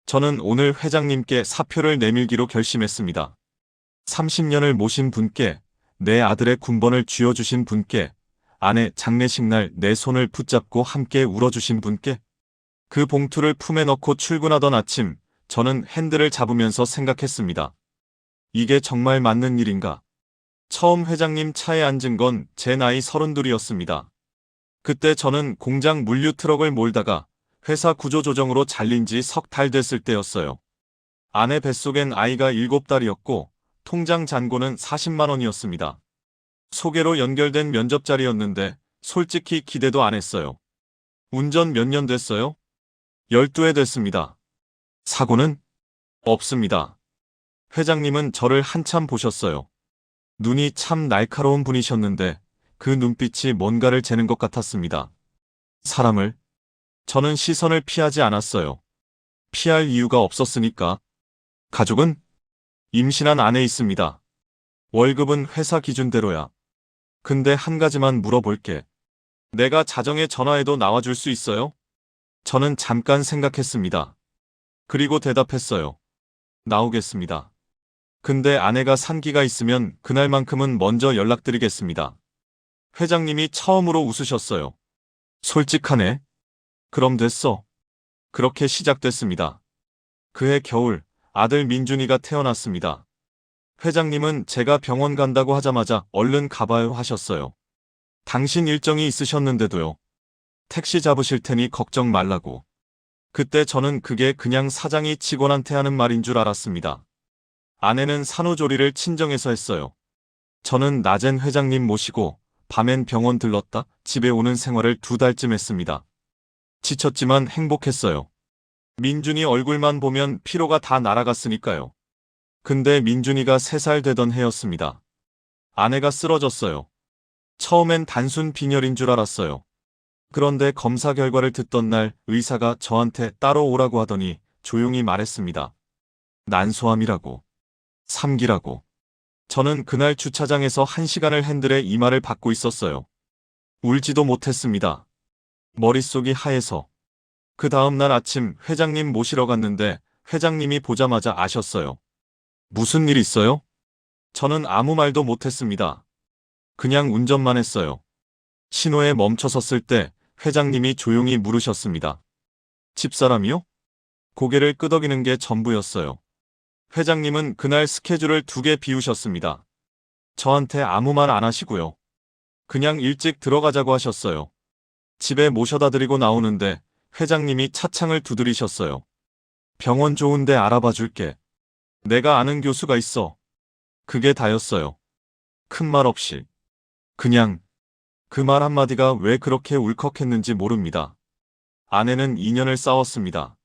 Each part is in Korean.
저는 오늘 회장님께 사표를 내밀기로 결심했습니다. 30년을 모신 분께, 내 아들의 군번을 쥐어주신 분께, 아내 장례식 날 내 손을 붙잡고 함께 울어주신 분께, 그 봉투를 품에 넣고 출근하던 아침, 저는 핸들을 잡으면서 생각했습니다. 이게 정말 맞는 일인가? 처음 회장님 차에 앉은 건 제 나이 32이었습니다. 그때 저는 공장 물류 트럭을 몰다가 회사 구조조정으로 잘린 지 석 달 됐을 때였어요. 아내 뱃속엔 아이가 7달이었고 통장 잔고는 40만 원이었습니다. 소개로 연결된 면접 자리였는데 솔직히 기대도 안 했어요. 운전 몇 년 됐어요? 12회 됐습니다. 사고는? 없습니다. 회장님은 저를 한참 보셨어요. 눈이 참 날카로운 분이셨는데 그 눈빛이 뭔가를 재는 것 같았습니다. 사람을? 저는 시선을 피하지 않았어요. 피할 이유가 없었으니까. 가족은? 임신한 아내 있습니다. 월급은 회사 기준대로야. 근데 한 가지만 물어볼게. 내가 자정에 전화해도 나와줄 수 있어요? 저는 잠깐 생각했습니다. 그리고 대답했어요. 나오겠습니다. 근데 아내가 산기가 있으면 그날만큼은 먼저 연락드리겠습니다. 회장님이 처음으로 웃으셨어요. 솔직하네. 그럼 됐어. 그렇게 시작됐습니다. 그해 겨울, 아들 민준이가 태어났습니다. 회장님은 제가 병원 간다고 하자마자 얼른 가봐요 하셨어요. 당신 일정이 있으셨는데도요. 택시 잡으실 테니 걱정 말라고. 그때 저는 그게 그냥 사장이 직원한테 하는 말인 줄 알았습니다. 아내는 산후조리를 친정에서 했어요. 저는 낮엔 회장님 모시고 밤엔 병원 들렀다 집에 오는 생활을 2달쯤 했습니다. 지쳤지만 행복했어요. 민준이 얼굴만 보면 피로가 다 날아갔으니까요. 근데 민준이가 3살 되던 해였습니다. 아내가 쓰러졌어요. 처음엔 단순 빈혈인 줄 알았어요. 그런데 검사 결과를 듣던 날 의사가 저한테 따로 오라고 하더니 조용히 말했습니다. 난소암이라고. 3기라고. 저는 그날 주차장에서 1시간을 핸들에 이마를 받고 있었어요. 울지도 못했습니다. 머릿속이 하얘서. 그 다음날 아침 회장님 모시러 갔는데 회장님이 보자마자 아셨어요. 무슨 일 있어요? 저는 아무 말도 못했습니다. 그냥 운전만 했어요. 신호에 멈춰섰을 때 회장님이 조용히 물으셨습니다. 집사람이요? 고개를 끄덕이는 게 전부였어요. 회장님은 그날 스케줄을 2개 비우셨습니다. 저한테 아무 말 안 하시고요. 그냥 일찍 들어가자고 하셨어요. 집에 모셔다 드리고 나오는데 회장님이 차창을 두드리셨어요. 병원 좋은데 알아봐 줄게. 내가 아는 교수가 있어. 그게 다였어요. 큰 말 없이. 그냥 그 말 한마디가 왜 그렇게 울컥했는지 모릅니다. 아내는 2년을 싸웠습니다.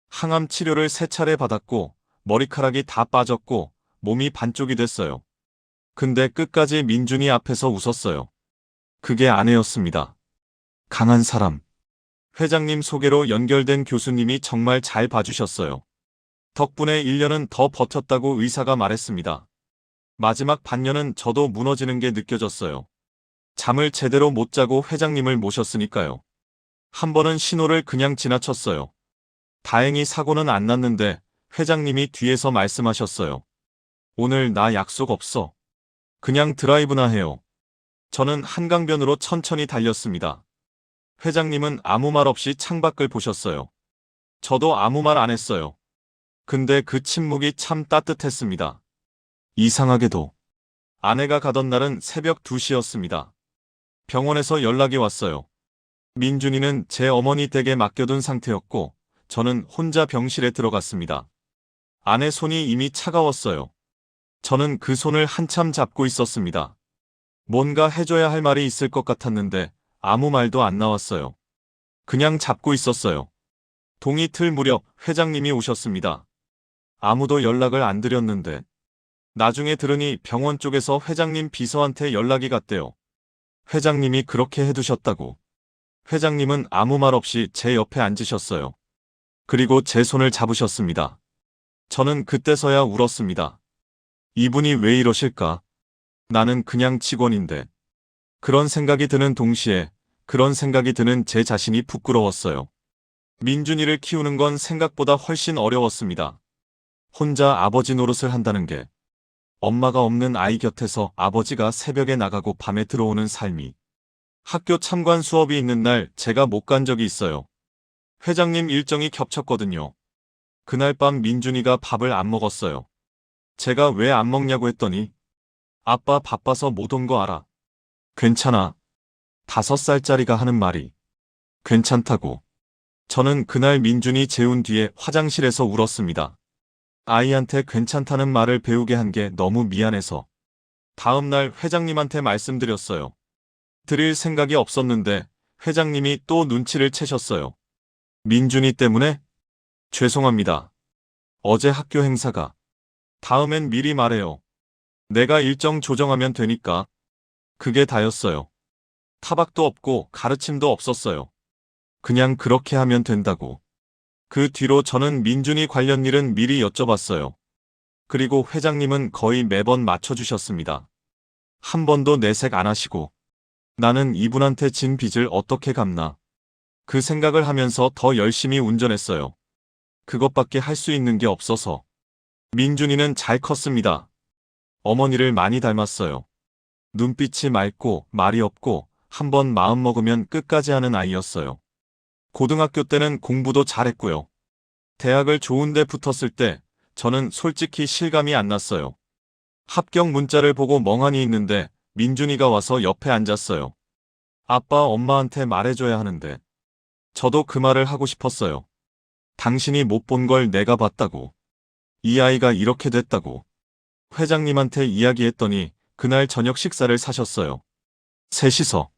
항암 치료를 3차례 받았고 머리카락이 다 빠졌고 몸이 반쪽이 됐어요. 근데 끝까지 민준이 앞에서 웃었어요. 그게 아내였습니다. 강한 사람. 회장님 소개로 연결된 교수님이 정말 잘 봐주셨어요. 덕분에 1년은 더 버텼다고 의사가 말했습니다. 마지막 반년은 저도 무너지는 게 느껴졌어요. 잠을 제대로 못 자고 회장님을 모셨으니까요. 한 번은 신호를 그냥 지나쳤어요. 다행히 사고는 안 났는데 회장님이 뒤에서 말씀하셨어요. 오늘 나 약속 없어. 그냥 드라이브나 해요. 저는 한강변으로 천천히 달렸습니다. 회장님은 아무 말 없이 창밖을 보셨어요. 저도 아무 말 안 했어요. 근데 그 침묵이 참 따뜻했습니다. 이상하게도 아내가 가던 날은 새벽 2시였습니다. 병원에서 연락이 왔어요. 민준이는 제 어머니 댁에 맡겨둔 상태였고 저는 혼자 병실에 들어갔습니다. 아내 손이 이미 차가웠어요. 저는 그 손을 한참 잡고 있었습니다. 뭔가 해줘야 할 말이 있을 것 같았는데 아무 말도 안 나왔어요. 그냥 잡고 있었어요. 동이 틀 무렵 회장님이 오셨습니다. 아무도 연락을 안 드렸는데 나중에 들으니 병원 쪽에서 회장님 비서한테 연락이 갔대요. 회장님이 그렇게 해두셨다고. 회장님은 아무 말 없이 제 옆에 앉으셨어요. 그리고 제 손을 잡으셨습니다. 저는 그때서야 울었습니다. 이분이 왜 이러실까? 나는 그냥 직원인데. 그런 생각이 드는 동시에 그런 생각이 드는 제 자신이 부끄러웠어요. 민준이를 키우는 건 생각보다 훨씬 어려웠습니다. 혼자 아버지 노릇을 한다는 게, 엄마가 없는 아이 곁에서 아버지가 새벽에 나가고 밤에 들어오는 삶이. 학교 참관 수업이 있는 날 제가 못 간 적이 있어요. 회장님 일정이 겹쳤거든요. 그날 밤 민준이가 밥을 안 먹었어요. 제가 왜 안 먹냐고 했더니 아빠 바빠서 못 온 거 알아. 괜찮아. 5살짜리가 하는 말이 괜찮다고. 저는 그날 민준이 재운 뒤에 화장실에서 울었습니다. 아이한테 괜찮다는 말을 배우게 한 게 너무 미안해서. 다음 날 회장님한테 말씀드렸어요. 드릴 생각이 없었는데 회장님이 또 눈치를 채셨어요. 민준이 때문에? 죄송합니다. 어제 학교 행사가. 다음엔 미리 말해요. 내가 일정 조정하면 되니까. 그게 다였어요. 타박도 없고 가르침도 없었어요. 그냥 그렇게 하면 된다고. 그 뒤로 저는 민준이 관련 일은 미리 여쭤봤어요. 그리고 회장님은 거의 매번 맞춰주셨습니다. 한 번도 내색 안 하시고. 나는 이분한테 진 빚을 어떻게 갚나. 그 생각을 하면서 더 열심히 운전했어요. 그것밖에 할 수 있는 게 없어서. 민준이는 잘 컸습니다. 어머니를 많이 닮았어요. 눈빛이 맑고 말이 없고 한번 마음먹으면 끝까지 하는 아이였어요. 고등학교 때는 공부도 잘했고요. 대학을 좋은 데 붙었을 때 저는 솔직히 실감이 안 났어요. 합격 문자를 보고 멍하니 있는데 민준이가 와서 옆에 앉았어요. 아빠, 엄마한테 말해줘야 하는데. 저도 그 말을 하고 싶었어요. 당신이 못 본 걸 내가 봤다고. 이 아이가 이렇게 됐다고. 회장님한테 이야기했더니 그날 저녁 식사를 사셨어요. 셋이서.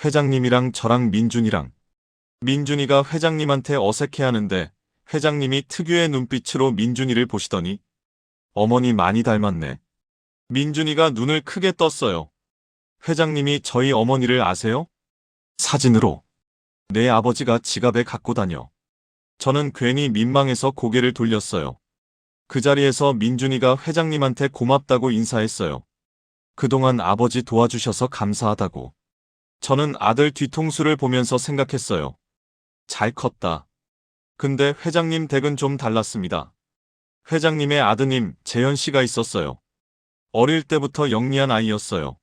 회장님이랑 저랑 민준이랑. 민준이가 회장님한테 어색해하는데 회장님이 특유의 눈빛으로 민준이를 보시더니 어머니 많이 닮았네. 민준이가 눈을 크게 떴어요. 회장님이 저희 어머니를 아세요? 사진으로. 내 아버지가 지갑에 갖고 다녀. 저는 괜히 민망해서 고개를 돌렸어요. 그 자리에서 민준이가 회장님한테 고맙다고 인사했어요. 그동안 아버지 도와주셔서 감사하다고. 저는 아들 뒤통수를 보면서 생각했어요. 잘 컸다. 근데 회장님 댁은 좀 달랐습니다. 회장님의 아드님 재현 씨가 있었어요. 어릴 때부터 영리한 아이였어요.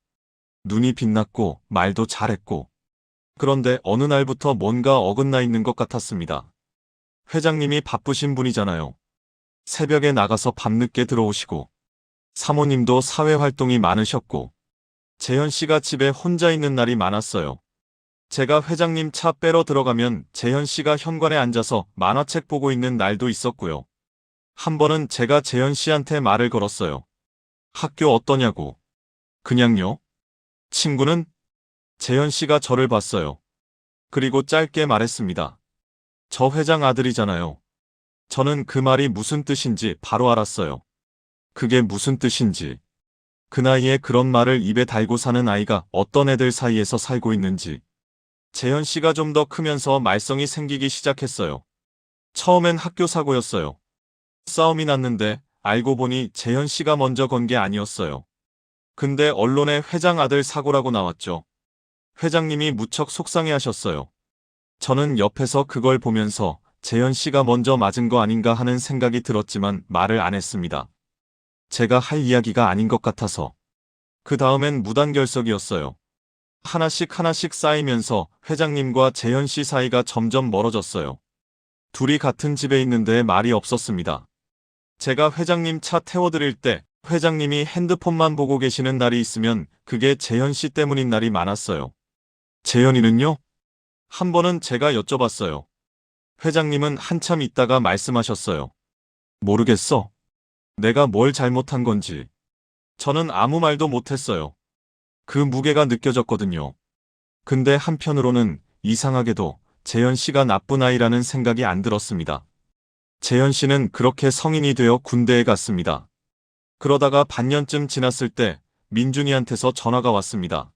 눈이 빛났고 말도 잘했고. 그런데 어느 날부터 뭔가 어긋나 있는 것 같았습니다. 회장님이 바쁘신 분이잖아요. 새벽에 나가서 밤늦게 들어오시고, 사모님도 사회활동이 많으셨고, 재현 씨가 집에 혼자 있는 날이 많았어요. 제가 회장님 차 빼러 들어가면 재현 씨가 현관에 앉아서 만화책 보고 있는 날도 있었고요. 한 번은 제가 재현 씨한테 말을 걸었어요. 학교 어떠냐고. 그냥요? 친구는? 재현 씨가 저를 봤어요. 그리고 짧게 말했습니다. 저 회장 아들이잖아요. 저는 그 말이 무슨 뜻인지 바로 알았어요. 그게 무슨 뜻인지. 그 나이에 그런 말을 입에 달고 사는 아이가 어떤 애들 사이에서 살고 있는지. 재현 씨가 좀 더 크면서 말썽이 생기기 시작했어요. 처음엔 학교 사고였어요. 싸움이 났는데 알고 보니 재현 씨가 먼저 건 게 아니었어요. 근데 언론에 회장 아들 사고라고 나왔죠. 회장님이 무척 속상해하셨어요. 저는 옆에서 그걸 보면서 재현 씨가 먼저 맞은 거 아닌가 하는 생각이 들었지만 말을 안 했습니다. 제가 할 이야기가 아닌 것 같아서. 그 다음엔 무단결석이었어요. 하나씩 하나씩 쌓이면서 회장님과 재현 씨 사이가 점점 멀어졌어요. 둘이 같은 집에 있는데 말이 없었습니다. 제가 회장님 차 태워드릴 때 회장님이 핸드폰만 보고 계시는 날이 있으면 그게 재현 씨 때문인 날이 많았어요. 재현이는요? 한 번은 제가 여쭤봤어요. 회장님은 한참 있다가 말씀하셨어요. 모르겠어. 내가 뭘 잘못한 건지. 저는 아무 말도 못했어요. 그 무게가 느껴졌거든요. 근데 한편으로는 이상하게도 재현 씨가 나쁜 아이라는 생각이 안 들었습니다. 재현 씨는 그렇게 성인이 되어 군대에 갔습니다. 그러다가 반년쯤 지났을 때 민준이한테서 전화가 왔습니다.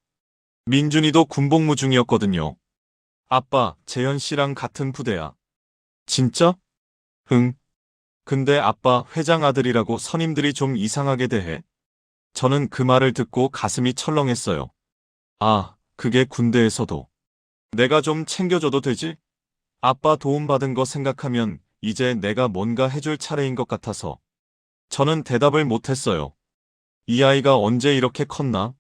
민준이도 군복무 중이었거든요. 아빠, 재현 씨랑 같은 부대야. 진짜? 응. 근데 아빠 회장 아들이라고 선임들이 좀 이상하게 대해. 저는 그 말을 듣고 가슴이 철렁했어요. 아, 그게 군대에서도. 내가 좀 챙겨줘도 되지? 아빠 도움받은 거 생각하면 이제 내가 뭔가 해줄 차례인 것 같아서 저는 대답을 못했어요. 이 아이가 언제 이렇게 컸나?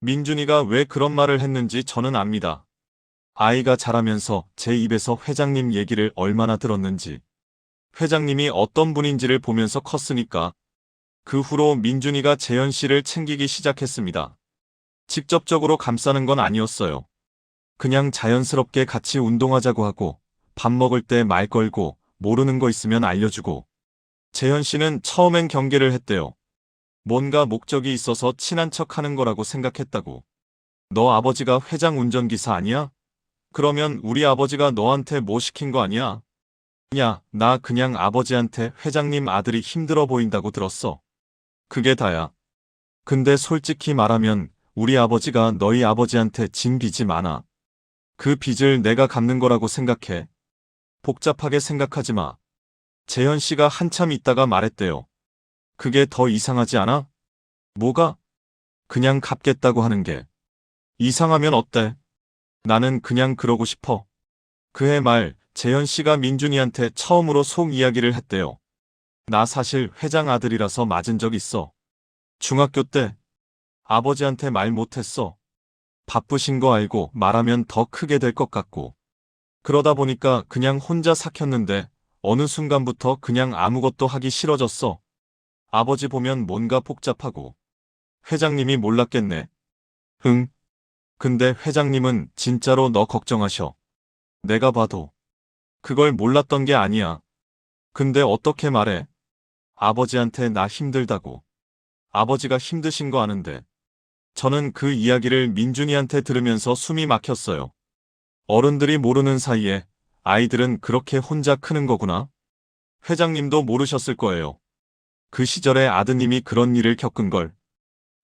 민준이가 왜 그런 말을 했는지 저는 압니다. 아이가 자라면서 제 입에서 회장님 얘기를 얼마나 들었는지, 회장님이 어떤 분인지를 보면서 컸으니까. 그 후로 민준이가 재현 씨를 챙기기 시작했습니다. 직접적으로 감싸는 건 아니었어요. 그냥 자연스럽게 같이 운동하자고 하고, 밥 먹을 때 말 걸고, 모르는 거 있으면 알려주고. 재현 씨는 처음엔 경계를 했대요. 뭔가 목적이 있어서 친한 척 하는 거라고 생각했다고. 너 아버지가 회장 운전기사 아니야? 그러면 우리 아버지가 너한테 뭐 시킨 거 아니야? 야, 나 그냥 아버지한테 회장님 아들이 힘들어 보인다고 들었어. 그게 다야. 근데 솔직히 말하면 우리 아버지가 너희 아버지한테 진 빚이 많아. 그 빚을 내가 갚는 거라고 생각해. 복잡하게 생각하지 마. 재현 씨가 한참 있다가 말했대요. 그게 더 이상하지 않아? 뭐가? 그냥 갚겠다고 하는 게. 이상하면 어때? 나는 그냥 그러고 싶어. 그해 말, 재현 씨가 민준이한테 처음으로 속 이야기를 했대요. 나 사실 회장 아들이라서 맞은 적 있어. 중학교 때 아버지한테 말 못했어. 바쁘신 거 알고 말하면 더 크게 될 것 같고. 그러다 보니까 그냥 혼자 삭혔는데 어느 순간부터 그냥 아무것도 하기 싫어졌어. 아버지 보면 뭔가 복잡하고. 회장님이 몰랐겠네. 응. 근데 회장님은 진짜로 너 걱정하셔. 내가 봐도. 그걸 몰랐던 게 아니야. 근데 어떻게 말해? 아버지한테 나 힘들다고. 아버지가 힘드신 거 아는데. 저는 그 이야기를 민준이한테 들으면서 숨이 막혔어요. 어른들이 모르는 사이에 아이들은 그렇게 혼자 크는 거구나. 회장님도 모르셨을 거예요. 그 시절에 아드님이 그런 일을 겪은 걸.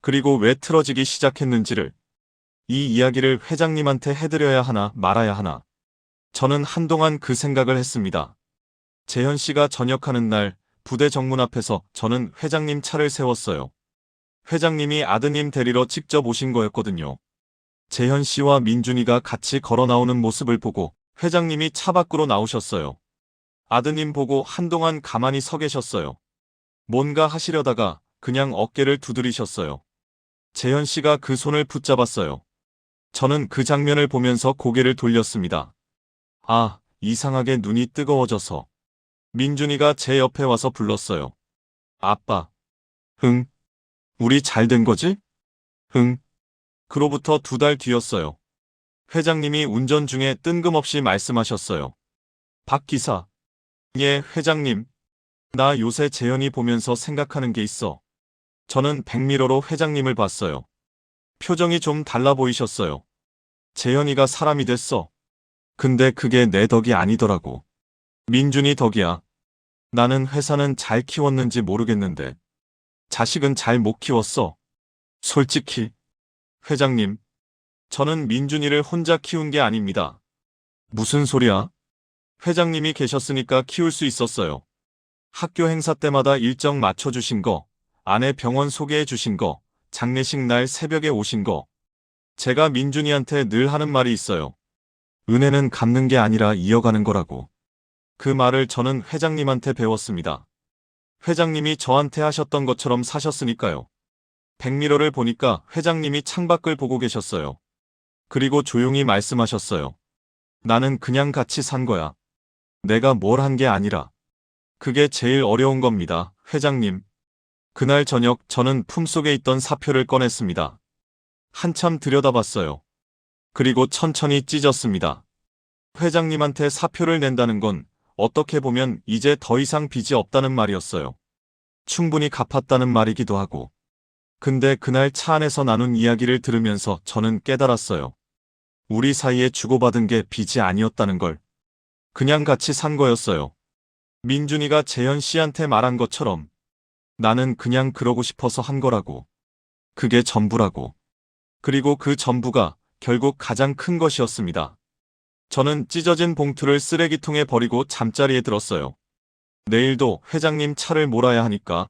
그리고 왜 틀어지기 시작했는지를. 이 이야기를 회장님한테 해드려야 하나 말아야 하나. 저는 한동안 그 생각을 했습니다. 재현 씨가 전역하는 날 부대 정문 앞에서 저는 회장님 차를 세웠어요. 회장님이 아드님 데리러 직접 오신 거였거든요. 재현 씨와 민준이가 같이 걸어 나오는 모습을 보고 회장님이 차 밖으로 나오셨어요. 아드님 보고 한동안 가만히 서 계셨어요. 뭔가 하시려다가 그냥 어깨를 두드리셨어요. 재현 씨가 그 손을 붙잡았어요. 저는 그 장면을 보면서 고개를 돌렸습니다. 아, 이상하게 눈이 뜨거워져서. 민준이가 제 옆에 와서 불렀어요. 아빠. 흥. 우리 잘 된 거지? 흥. 그로부터 2달 뒤였어요. 회장님이 운전 중에 뜬금없이 말씀하셨어요. 박 기사. 예, 회장님. 나 요새 재현이 보면서 생각하는 게 있어. 저는 백미러로 회장님을 봤어요. 표정이 좀 달라 보이셨어요. 재현이가 사람이 됐어. 근데 그게 내 덕이 아니더라고. 민준이 덕이야. 나는 회사는 잘 키웠는지 모르겠는데 자식은 잘 못 키웠어. 솔직히. 회장님, 저는 민준이를 혼자 키운 게 아닙니다. 무슨 소리야? 회장님이 계셨으니까 키울 수 있었어요. 학교 행사 때마다 일정 맞춰주신 거, 아내 병원 소개해 주신 거, 장례식 날 새벽에 오신 거. 제가 민준이한테 늘 하는 말이 있어요. 은혜는 갚는 게 아니라 이어가는 거라고. 그 말을 저는 회장님한테 배웠습니다. 회장님이 저한테 하셨던 것처럼 사셨으니까요. 백미러를 보니까 회장님이 창밖을 보고 계셨어요. 그리고 조용히 말씀하셨어요. 나는 그냥 같이 산 거야. 내가 뭘 한 게 아니라. 그게 제일 어려운 겁니다, 회장님. 그날 저녁 저는 품속에 있던 사표를 꺼냈습니다. 한참 들여다봤어요. 그리고 천천히 찢었습니다. 회장님한테 사표를 낸다는 건 어떻게 보면 이제 더 이상 빚이 없다는 말이었어요. 충분히 갚았다는 말이기도 하고. 근데 그날 차 안에서 나눈 이야기를 들으면서 저는 깨달았어요. 우리 사이에 주고받은 게 빚이 아니었다는 걸. 그냥 같이 산 거였어요. 민준이가 재현 씨한테 말한 것처럼 나는 그냥 그러고 싶어서 한 거라고. 그게 전부라고. 그리고 그 전부가 결국 가장 큰 것이었습니다. 저는 찢어진 봉투를 쓰레기통에 버리고 잠자리에 들었어요. 내일도 회장님 차를 몰아야 하니까